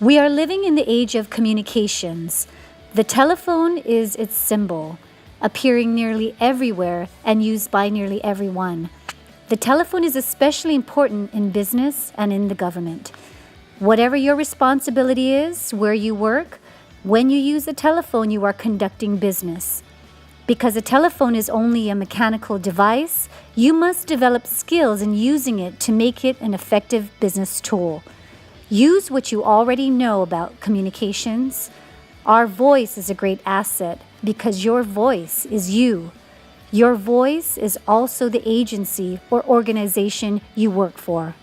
We are living in the age of communications. The telephone is its symbol, appearing nearly everywhere and used by nearly everyone. The telephone is especially important in business and in the government. Whatever your responsibility is, where you work, when you use a telephone, you are conducting business. Because a telephone is only a mechanical device, you must develop skills in using it to make it an effective business tool. Use what you already know about communications. Our voice is a great asset because your voice is you. Your voice is also the agency or organization you work for.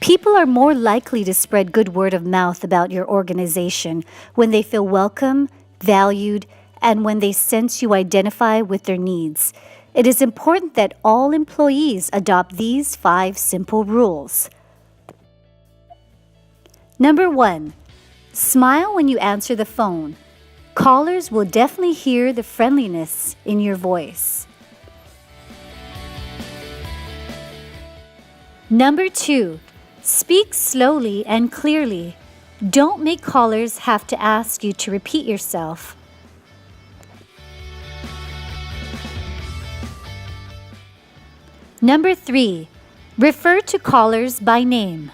People are more likely to spread good word of mouth about your organization when they feel welcome, valued, and when they sense you identify with their needs. It is important that all employees adopt these 5 simple rules. Number 1, smile when you answer the phone. Callers will definitely hear the friendliness in your voice. Number 2, speak slowly and clearly. Don't make callers have to ask you to repeat yourself. Number 3, refer to callers by name.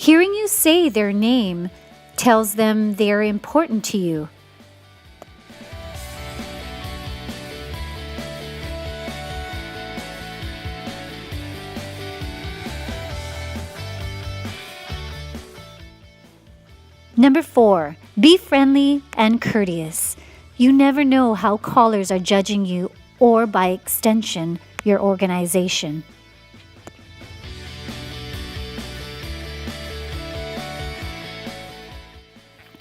Hearing you say their name tells them they are important to you. Number 4, be friendly and courteous. You never know how callers are judging you or, by extension, your organization.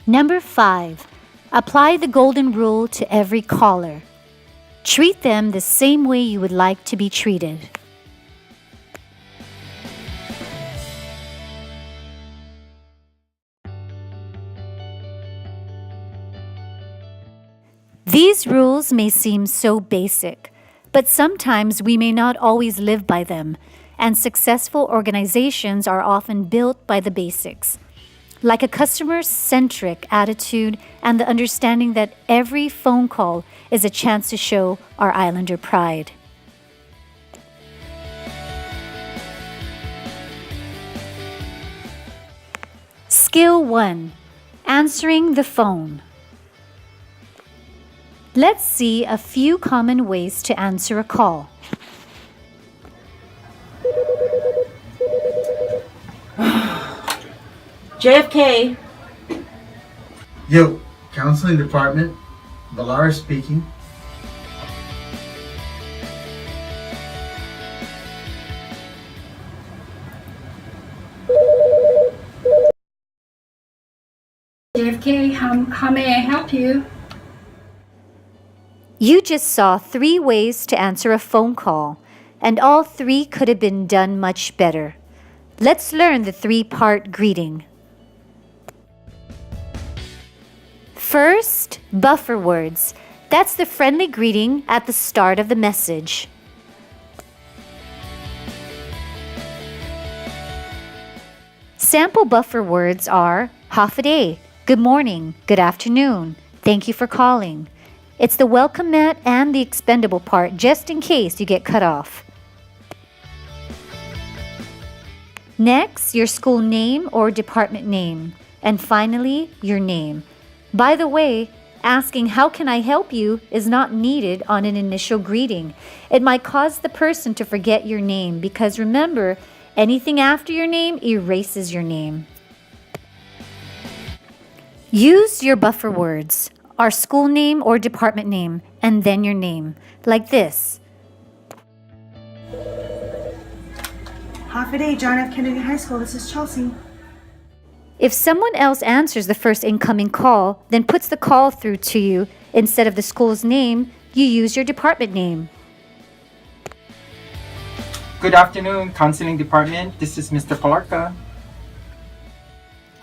Number 5, apply the golden rule to every caller. Treat them the same way you would like to be treated. These rules may seem so basic, but sometimes we may not always live by them, and successful organizations are often built by the basics. Like a customer-centric attitude and the understanding that every phone call is a chance to show our Islander pride. Skill 1, answering the phone. Let's see a few common ways to answer a call. JFK. Yo, counseling department, Lorie speaking. JFK, how may I help you? You just saw 3 ways to answer a phone call, and all 3 could have been done much better. Let's learn the 3-part greeting. First, buffer words. That's the friendly greeting at the start of the message. Sample buffer words are half a day, good morning, good afternoon, thank you for calling. It's the welcome mat and the expendable part just in case you get cut off. Next, your school name or department name. And finally, your name. By the way, asking how can I help you is not needed on an initial greeting. It might cause the person to forget your name because remember, anything after your name erases your name. Use your buffer words, our school name or department name, and then your name, like this. Half a day, John F. Kennedy High School. This is Chelsea. If someone else answers the first incoming call, then puts the call through to you, instead of the school's name, you use your department name. Good afternoon, Counseling Department. This is Mr. Palarca.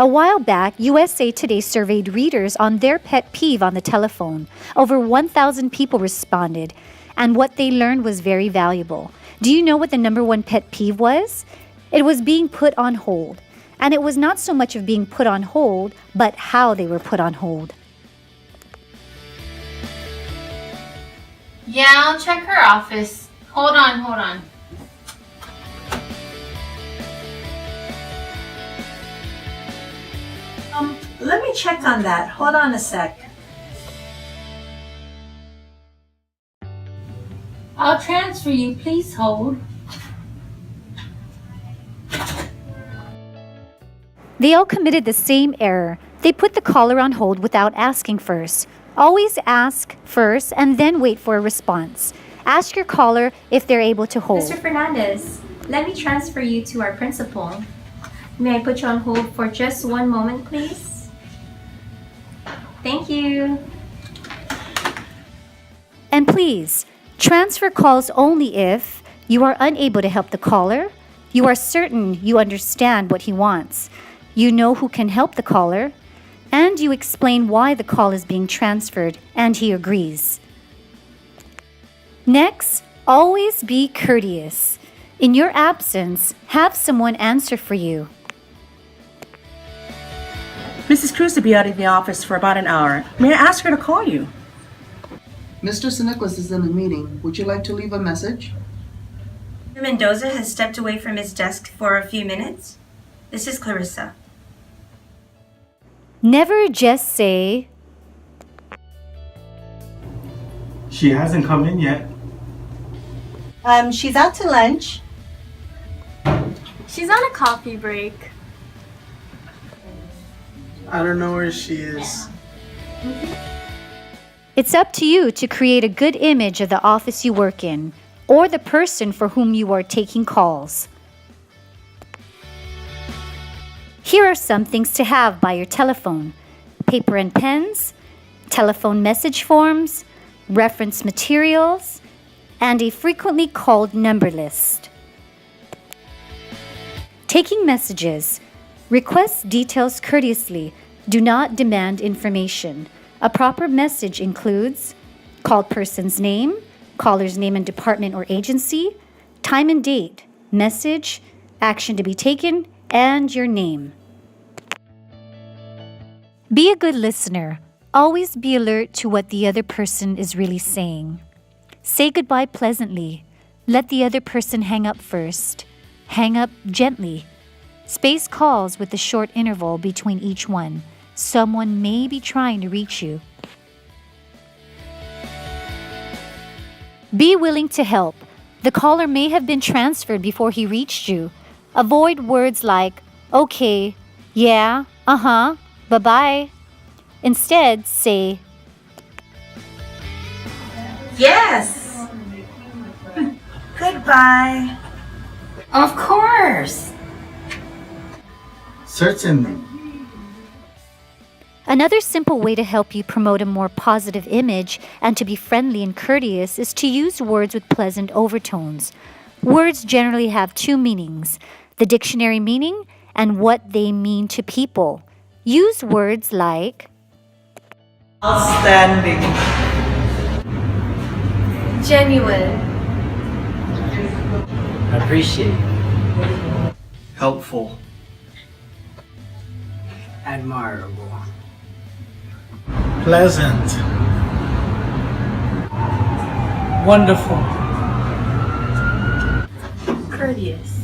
A while back, USA Today surveyed readers on their pet peeve on the telephone. Over 1,000 people responded, and what they learned was very valuable. Do you know what the number one pet peeve was? It was being put on hold. And it was not so much of being put on hold, but how they were put on hold. Yeah, I'll check her office. Hold on. Let me check on that. Hold on a sec. I'll transfer you. Please hold. They all committed the same error. They put the caller on hold without asking first. Always ask first and then wait for a response. Ask your caller if they're able to hold. Mr. Fernandez, let me transfer you to our principal. May I put you on hold for just one moment, please? Thank you. And please, transfer calls only if you are unable to help the caller, you are certain you understand what he wants, you know who can help the caller, and you explain why the call is being transferred and he agrees. Next, always be courteous. In your absence, have someone answer for you. Mrs. Cruz will be out of the office for about an hour. May I ask her to call you? Mr. St. Nicholas is in a meeting. Would you like to leave a message? Mendoza has stepped away from his desk for a few minutes. This is Clarissa. Never just say, She hasn't come in yet. She's out to lunch. She's on a coffee break. I don't know where she is. It's up to you to create a good image of the office you work in, or the person for whom you are taking calls. Here are some things to have by your telephone: paper and pens, telephone message forms, reference materials, and a frequently called number list. Taking messages. Request details courteously. Do not demand information. A proper message includes called person's name, caller's name and department or agency, time and date, message, action to be taken, and your name. Be a good listener. Always be alert to what the other person is really saying. Say goodbye pleasantly. Let the other person hang up first. Hang up gently. Space calls with a short interval between each one. Someone may be trying to reach you. Be willing to help. The caller may have been transferred before he reached you. Avoid words like, okay, yeah, uh-huh, bye-bye. Instead, say, Yes. Goodbye. Of course. Certainly. Another simple way to help you promote a more positive image and to be friendly and courteous is to use words with pleasant overtones. Words generally have two meanings: the dictionary meaning and what they mean to people. Use words like Outstanding. Genuine. Appreciate. Helpful. Admirable. Pleasant. Wonderful. Courteous.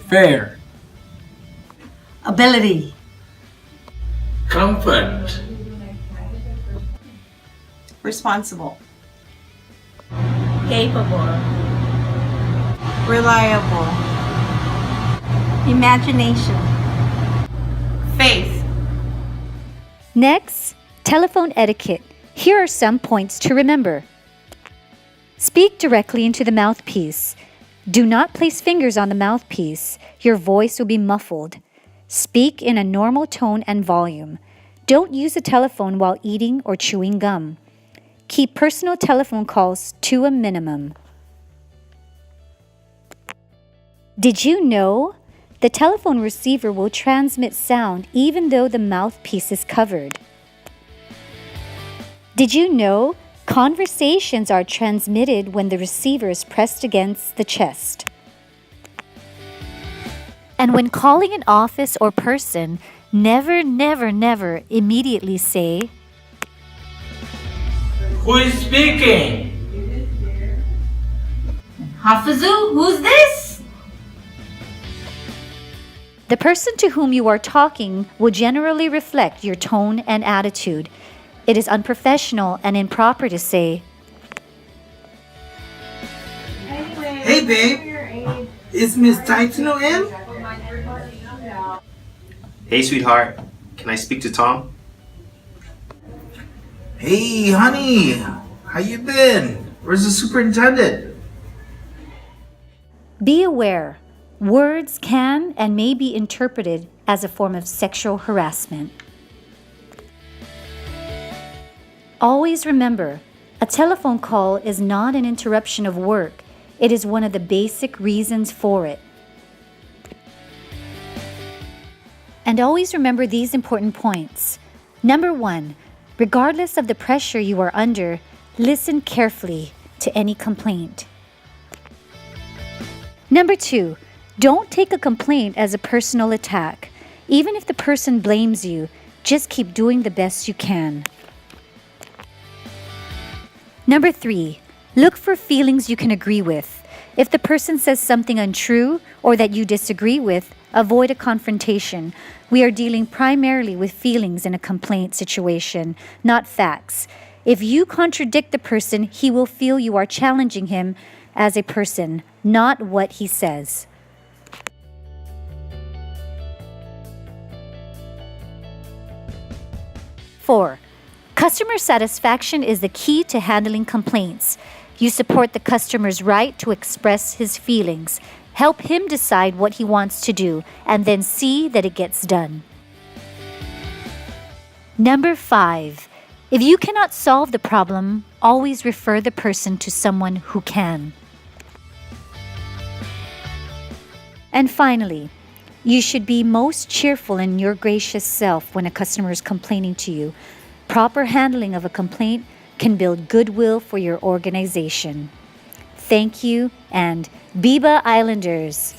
Fair. Ability. Comfort. Responsible. Capable. Reliable. Imagination. Faith. Next, telephone etiquette. Here are some points to remember. Speak directly into the mouthpiece. Do not place fingers on the mouthpiece. Your voice will be muffled. Speak in a normal tone and volume. Don't use a telephone while eating or chewing gum. Keep personal telephone calls to a minimum. Did you know? The telephone receiver will transmit sound even though the mouthpiece is covered. Did you know? Conversations are transmitted when the receiver is pressed against the chest. And when calling an office or person, never, never, never immediately say, "Who is speaking?" Hafizu, who's this? The person to whom you are talking will generally reflect your tone and attitude. It is unprofessional and improper to say, "Hey babe, is Miss Taitino in?" Hey sweetheart, can I speak to Tom? "Hey honey, how you been? Where's the superintendent?" Be aware, words can and may be interpreted as a form of sexual harassment. Always remember, a telephone call is not an interruption of work. It is one of the basic reasons for it. And always remember these important points. Number 1, regardless of the pressure you are under, listen carefully to any complaint. Number 2, don't take a complaint as a personal attack. Even if the person blames you, just keep doing the best you can. Number 3, look for feelings you can agree with. If the person says something untrue or that you disagree with, avoid a confrontation. We are dealing primarily with feelings in a complaint situation, not facts. If you contradict the person, he will feel you are challenging him as a person, not what he says. Four, customer satisfaction is the key to handling complaints. You support the customer's right to express his feelings. Help him decide what he wants to do, and then see that it gets done. Number 5, if you cannot solve the problem, always refer the person to someone who can. And finally, you should be most cheerful and your gracious self when a customer is complaining to you. Proper handling of a complaint can build goodwill for your organization. Thank you, and Biba Islanders!